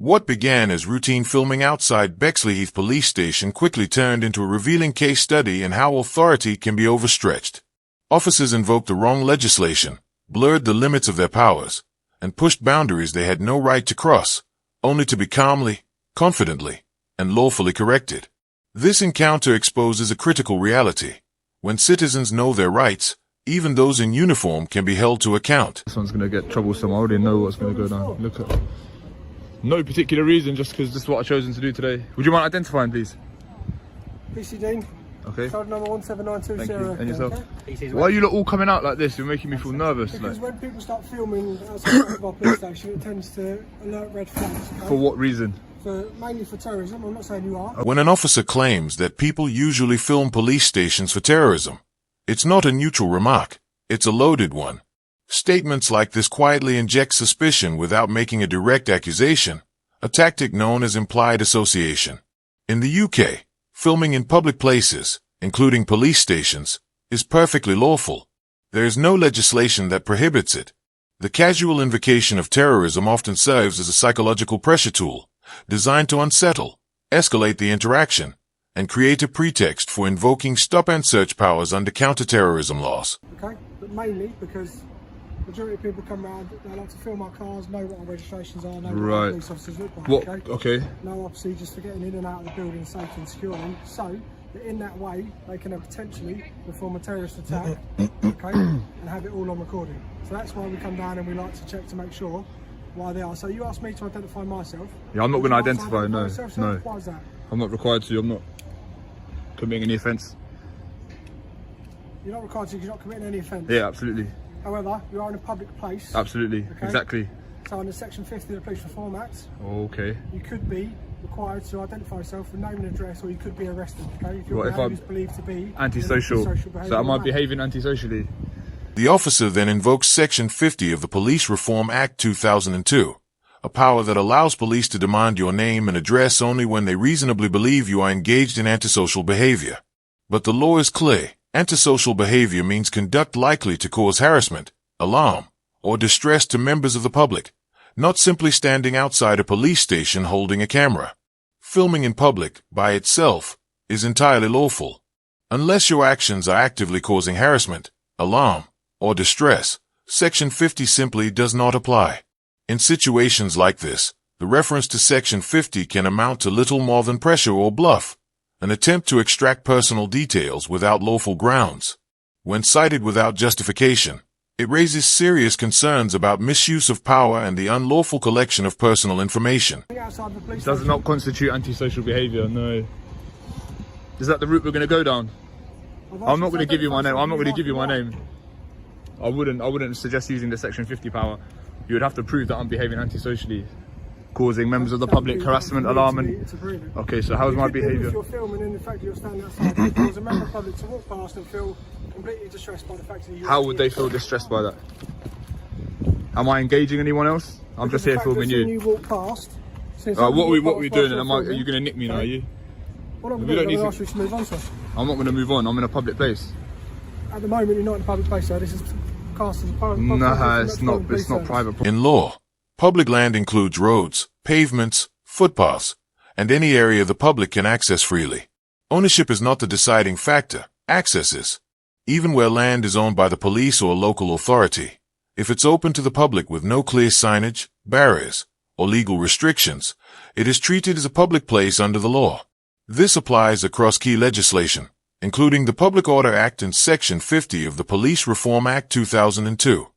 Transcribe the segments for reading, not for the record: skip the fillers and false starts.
What began as routine filming outside Bexleyheath police station quickly turned into a revealing case study in how authority can be overstretched. Officers invoked the wrong legislation, blurred the limits of their powers, and pushed boundaries they had no right to cross, only to be calmly, confidently, and lawfully corrected. This encounter exposes a critical reality. When citizens know their rights, even those in uniform can be held to account. This one's going to get troublesome. I already know what's going to go down. Look at no particular reason, just because this is what I've chosen to do today. Would you mind identifying, please? PC Dean. Okay. Code number 17920. Thank you. And yourself? Okay. Why are you lot all coming out like this? You're making me feel nervous. Because like. when people start filming outside of our police station, it tends to alert red flags. Okay? For what reason? Mainly for terrorism. I'm not saying you are. When an officer claims that people usually film police stations for terrorism, it's not a neutral remark, it's a loaded one. Statements like this quietly inject suspicion without making a direct accusation, a tactic known as implied association. In the UK, filming in public places, including police stations, is perfectly lawful. There is no legislation that prohibits it. The casual invocation of terrorism often serves as a psychological pressure tool, designed to unsettle, escalate the interaction, and create a pretext for invoking stop-and-search powers under counter-terrorism laws. Okay, but mainly because the majority of people come around, they like to film our cars, know what our registrations are, know what our police officers look like. What? Okay? Okay. No procedures for getting in and out of the building safely and securely. So that in that way, they can potentially perform a terrorist attack, okay, and have it all on recording. So that's why we come down and we like to check to make sure why they are. So you asked me to identify myself. Yeah, I'm not going to identify, no. No. Why is that? I'm not required to, I'm not committing any offence. You're not required to because you're not committing any offence? Yeah, absolutely. However, you are in a public place. Absolutely, okay? exactly. So under Section 50 of the Police Reform Act, okay, you could be required to identify yourself with name and address, or you could be arrested, okay? If your what, behaviour if is believed to be antisocial. So am I behaving antisocially? The officer then invokes Section 50 of the Police Reform Act 2002, a power that allows police to demand your name and address only when they reasonably believe you are engaged in antisocial behavior. But the law is clear. Antisocial behavior means conduct likely to cause harassment, alarm, or distress to members of the public, not simply standing outside a police station holding a camera. Filming in public, by itself, is entirely lawful. Unless your actions are actively causing harassment, alarm, or distress, Section 50 simply does not apply. In situations like this, the reference to Section 50 can amount to little more than pressure or bluff, an attempt to extract personal details without lawful grounds. When cited without justification, it raises serious concerns about misuse of power and the unlawful collection of personal information. It does not constitute antisocial behaviour, no. Is that the route we're going to go down? I'm not going to give you my name. I'm not going to give you my name. I wouldn't suggest using the Section 50 power. You would have to prove that I'm behaving antisocially, causing members of the public harassment, alarm, and... Okay, so how's my behaviour? If you're filming and the fact that you're standing outside, if there was a member of the public to walk past and feel completely distressed by the fact that you... How would they feel distressed by that? Am I engaging anyone else? I'm just here filming you. You walk past... What are we doing? Are you going to nick me now, are you? Well, I'm going to ask you to move on, sir. I'm not going to move on, I'm in a public place. At the moment, you're not in a public place, sir. This is cast as a private place. No, it's not private. In law, public land includes roads, pavements, footpaths, and any area the public can access freely. Ownership is not the deciding factor, access is. Even where land is owned by the police or local authority, if it's open to the public with no clear signage, barriers, or legal restrictions, it is treated as a public place under the law. This applies across key legislation, including the Public Order Act and Section 50 of the Police Reform Act 2002.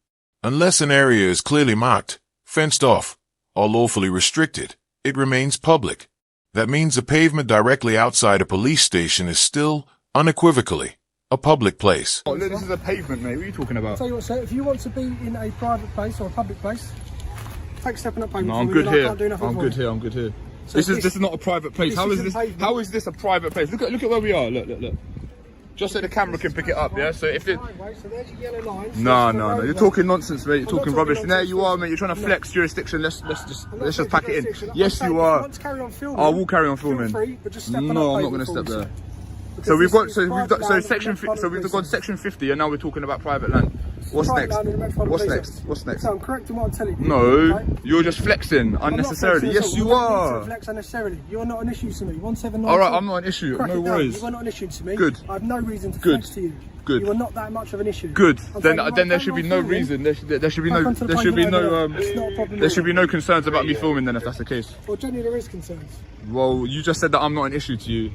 Unless an area is clearly marked, fenced off, or lawfully restricted, it remains public. That means a pavement directly outside a police station is still, unequivocally, a public place. Oh, look, this is a pavement, mate. What are you talking about? Tell you what, sir, if you want to be in a private place or a public place, take a step in that pavement. No, I'm good here. I'm good here. So this is not a private place. How is this a private place? Look at where we are. Look. Just so the camera can pick it up, yeah? So if it... So there's your yellow line. No. You're talking nonsense, mate. You're talking rubbish. And there you are, mate. You're trying to flex jurisdiction. Let's just pack it in. Yes, you are. I will carry on filming. No, I'm not going to step there. So we've got Section 50, and now we're talking about private land. What's Try it next? down in the Metropolitan What's Police next? Office. What's next? So I'm correct in what I'm telling you. No, okay? you're just flexing I'm not unnecessarily. flexing at Yes, all. you I don't need are. to flex unnecessarily. You're not an issue to me. 1794. All right, I'm not an issue. Crack No it down. worries. You are not an issue to me. Good. I have no reason to Good. flex to you. Good. You are not that much of an issue. Good. I'm Then saying, there right, should be I'm no filming. reason. There should be Back no. onto the There should be pavement no. over there. It's not a problem There at should all. be no concerns about me filming. Then, if that's the case. Well, generally there is concerns. Well, you just said that I'm not an issue to you.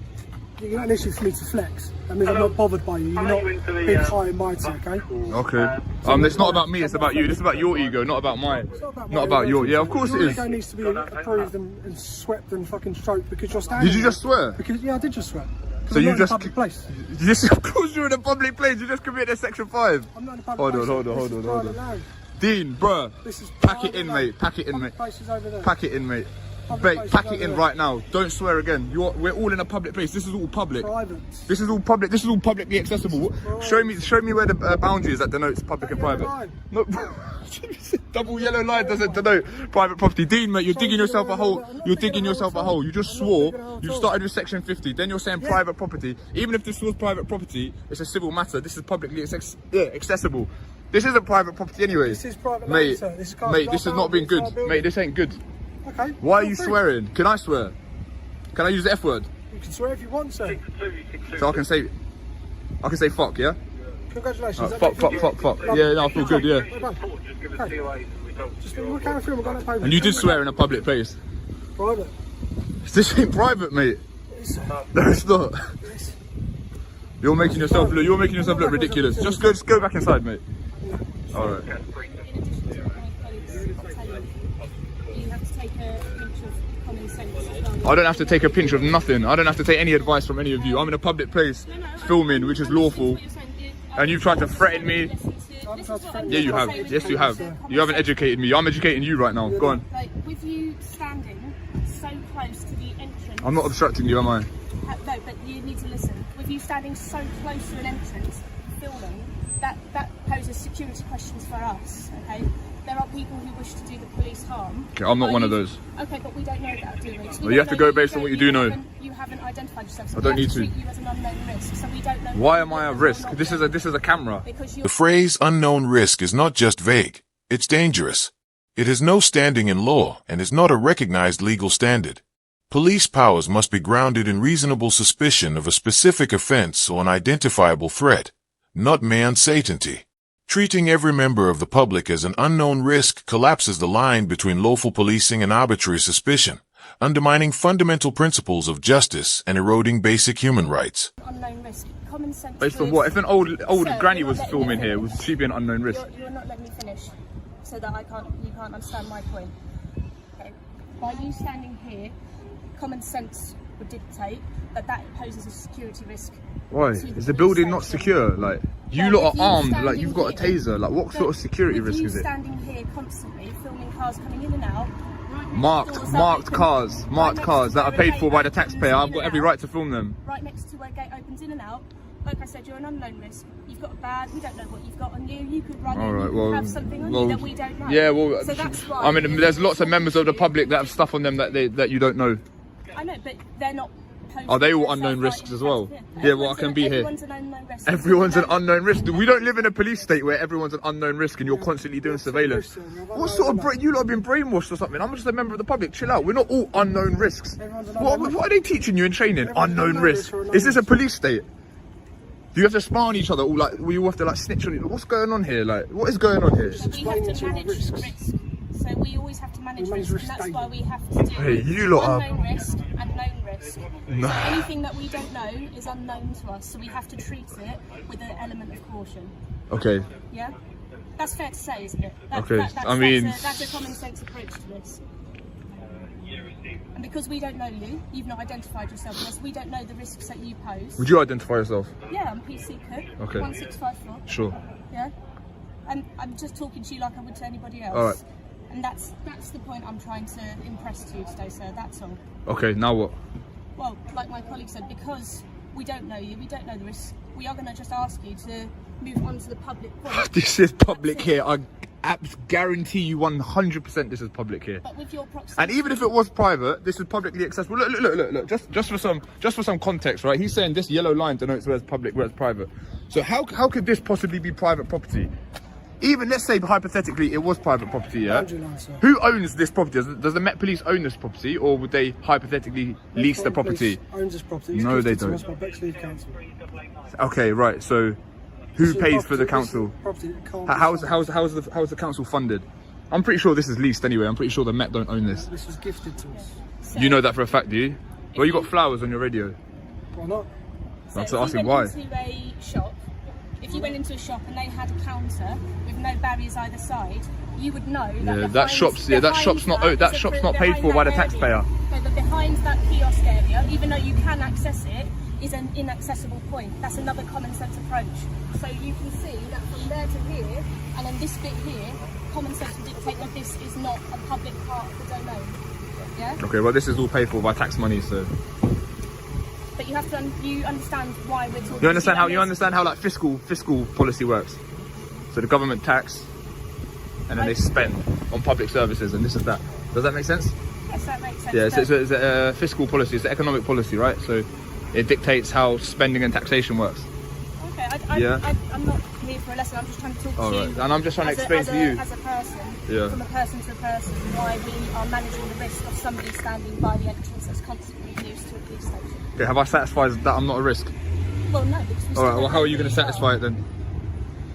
You're not an issue for me to flex. That means I'm not bothered by you. You're not big, high and mighty, okay? Okay. It's not about me. It's about you. This is about your ego, not about mine. It's Not about your. Yeah, of course it Your is. ego needs to be approved and swept and fucking stroked because you're standing Did you there. just swear? Because, yeah, I did just swear. So I'm you not just- in a public place. Yes, of course you're in a public place. You just committed Section 5. I'm not in a public place. Hold This is on. private land. Dean, bruh. This is Pack it private in, land. mate. Pack it in, Public mate. place is over there. Pack it in, mate. Public Mate, place pack is it over in there. right now. Don't swear again. We're all in a public place. This is all public. Private. This is all public. This is all publicly accessible. Show me where the boundary is that denotes public and That private. yellow line. No, double yellow line doesn't denote private property. Dean, mate, you're digging yourself a hole. You're digging yourself a hole. You just swore. You started with Section 50. Then you're saying private property. Even if this was private property, it's a civil matter. This is publicly accessible. This isn't private property anyway. This is private land, Mate, sir. This is mate, this has not been good. Mate, this ain't good. Okay. Why are feel you free. swearing? Can I swear? Can I use the F word? You can swear if you want, sir. So I can say fuck, yeah? Congratulations. Fuck. Yeah, no, I feel good, yeah. Well done. Okay. Just we'll carry through. We've got that paper. And you did swear in a public place. Private. This ain't private, mate. It's No, it's not. You're making yourself look ridiculous. Just go back inside, mate. All right. In addition to what my colleagues are telling you, you have to take a pinch of common sense as well. I don't have to take a pinch of nothing. I don't have to take any advice from any of you. I'm in a public place filming, which is lawful. And you've tried to threaten me. Yeah, you have. Yes, you have. You haven't educated me. I'm educating you right now. Go on. Like, with you standing so close to the entrance. I'm not obstructing you, am I? No, but you need to listen. With you standing so close to an entrance, filming, that poses security questions for us, okay? There are people who wish to do the police harm. Okay, I'm not one of those. Okay, but we don't know that, do we? Well, you have to go based on what you do know. You haven't identified yourself, so I don't we need have to to. treat you as an unknown risk, so we don't know. Why am I a risk? This is a camera. Because The phrase unknown risk is not just vague, it's dangerous. It has no standing in law and is not a recognized legal standard. Police powers must be grounded in reasonable suspicion of a specific offense or an identifiable threat, not mere uncertainty. Treating every member of the public as an unknown risk collapses the line between lawful policing and arbitrary suspicion, undermining fundamental principles of justice and eroding basic human rights. unknown risk. Common sense. Based on is- what? If an old Sir, granny you're was not letting filming me here, finish. would she be an unknown risk? You're not letting me finish, so that you can't understand my point. Okay. By you standing here, common sense would dictate that poses a security risk. Why? to Is the police building not station. secure? Like, you But lot with are you armed, like standing you've got a here- taser. Like, what But sort of security with risk you is it? standing here constantly, filming cars coming in and out. right next Marked doors cars, that open- right next cars to that are where a paid gate for by the opens taxpayer. in I've and got every out. right to film them. Right next to where a gate opens in and out. Like I said, you're an unknown risk. You've got a bag. We don't know what you've got on you. You could run All in. right, You could well, have something on well, you that we don't know. Yeah, well, So that's why. I mean, there's lots of members of the public that have stuff on them that you don't know. I know, but they're not. Are they all posing unknown themselves risks right as in well? front of Yeah, you. well, I can be here. Everyone's an unknown risk. Everyone's an unknown risk. We don't live in a police state where everyone's an unknown risk and you're constantly doing surveillance. What sort of you lot have been brainwashed or something? I'm just a member of the public. Chill out. We're not all unknown risks. What are they teaching you in training? Unknown risk. Is this a police state? Do you have to spy on each other? All like we all have to like snitch on each other? What's going on here? Like, what is going on here? We have to manage risk. So we always have to manage risk, and that's why we have to do Hey, you lot are- unknown risk and known risk. So anything that we don't know is unknown to us, so we have to treat it with an element of caution. Okay. Yeah? That's fair to say, isn't it? Okay, That's I mean- that's a common sense approach to this. And because we don't know you, you've not identified yourself with us, we don't know the risks that you pose. Would you identify yourself? Yeah, I'm PC Cook, Okay. 1654. Sure. Yeah? And I'm just talking to you like I would to anybody else. All right. And that's the point I'm trying to impress to you today, sir. That's all. Okay. Now what? Well, like my colleague said, because we don't know you, we don't know the risks, we are going to just ask you to move on to the public point. This is public here. I guarantee you 100% this is public here. But with your proximity... And even if it was private, this is publicly accessible. Look. Just for some context, right? He's saying this yellow line denotes where it's public, where it's private. So how could this possibly be private property? Even let's say hypothetically it was private property, yeah? Boundary line, sir. Who owns this property? Does the Met Police own this property, or would they hypothetically lease the property? Owns this property. It's No, they gifted to don't. us by Bexley Council. Okay, right. So, who This is pays for the property- this is council? property that can't be How's the council funded? I'm pretty sure this is leased anyway. I'm pretty sure the Met don't own this. This was gifted to us. So, You know that for a fact, do you? Well, you got flowers on your radio. Why not? so That's if you asking went why. into a shop, if you went into a shop and they had a counter with no barriers either side, you would know that Yeah, behind, that shop's not that is not paid for by the taxpayer. No, but behind that kiosk area, even though you can access it, is an inaccessible point. That's another common sense approach. So you can see that from there to here, and then this bit here, common sense would dictate that this is not a public part of the domain. Yeah? Okay, well this is all paid for by tax money, so But you have to you understand why we're talking. you understand how like fiscal policy works. So the government tax, and then they spend on public services and this and that. Does that make sense? Yes, that makes sense. Yeah, but- so it's a fiscal policy, it's an economic policy, right? So it dictates how spending and taxation works. Okay, I'm not here for a lesson. I'm just trying to talk All to right, you. and I'm just trying to explain to you. As a person, Yeah. from a person to a person, why we are managing the risk of somebody standing by the entrance that's constantly used to a police station. Okay, have I satisfied that I'm not a risk? Well, no, because we All right, still well how are you going to don't know satisfy it then?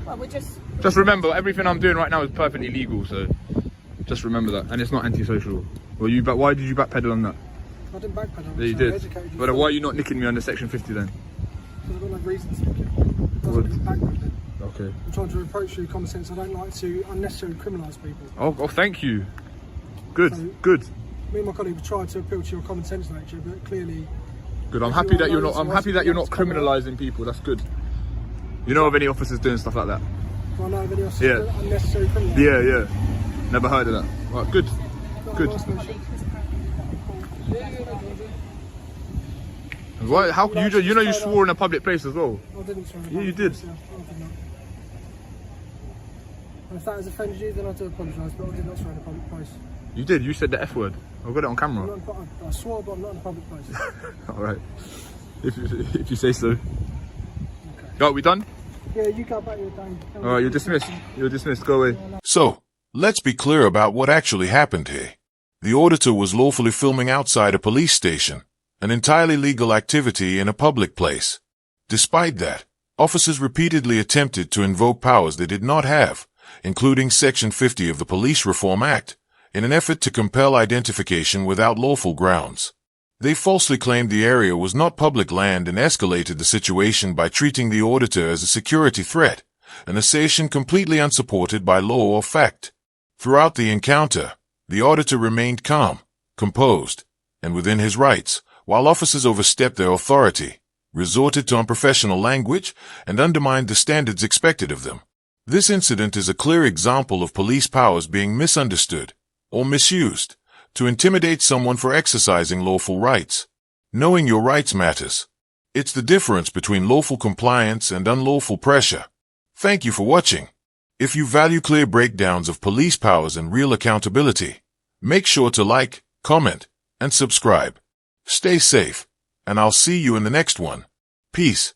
Well, we're just. Just remember, everything I'm doing right now is perfectly legal, so just remember that, and it's not antisocial. Well, why did you backpedal on that? I didn't backpedal. Yeah, you so I did. educated you. But why are you not nicking me under section 50 then? Because I've got no reason to. It doesn't mean backpedaling. Okay. I'm trying to approach you with common sense. I don't like to unnecessarily criminalise people. Oh, thank you. Good, So- good, Me and my colleague have tried to appeal to your common sense nature, but clearly good. I'm If happy you that are you're those not. I'm who happy ask that you're me not to come out- criminalising people. That's good. You know of any officers doing stuff like that? I know everybody else Yeah. is unnecessary criminal. Yeah, yeah. Never heard of that. Right, good, good. Why? How you just? You know you swore in a public place as well. I didn't swear. Yeah, you did. I did not. And if that has offended you, then I do apologise, but I did not swear in a public place. You did. You said the F word. I've got it on I'm camera. not, I swore, but I'm not in a public place. All right. If you say so. Okay. Right, we done? Yeah, you go back your day. All right, you're dismissed. You're dismissed. Go away. So, let's be clear about what actually happened here. The auditor was lawfully filming outside a police station, an entirely legal activity in a public place. Despite that, officers repeatedly attempted to invoke powers they did not have, including Section 50 of the Police Reform Act, in an effort to compel identification without lawful grounds. They falsely claimed the area was not public land and escalated the situation by treating the auditor as a security threat, an assertion completely unsupported by law or fact. Throughout the encounter, the auditor remained calm, composed, and within his rights, while officers overstepped their authority, resorted to unprofessional language, and undermined the standards expected of them. This incident is a clear example of police powers being misunderstood or misused to intimidate someone for exercising lawful rights. Knowing your rights matters. It's the difference between lawful compliance and unlawful pressure. Thank you for watching. If you value clear breakdowns of police powers and real accountability, make sure to like, comment, and subscribe. Stay safe, and I'll see you in the next one. Peace.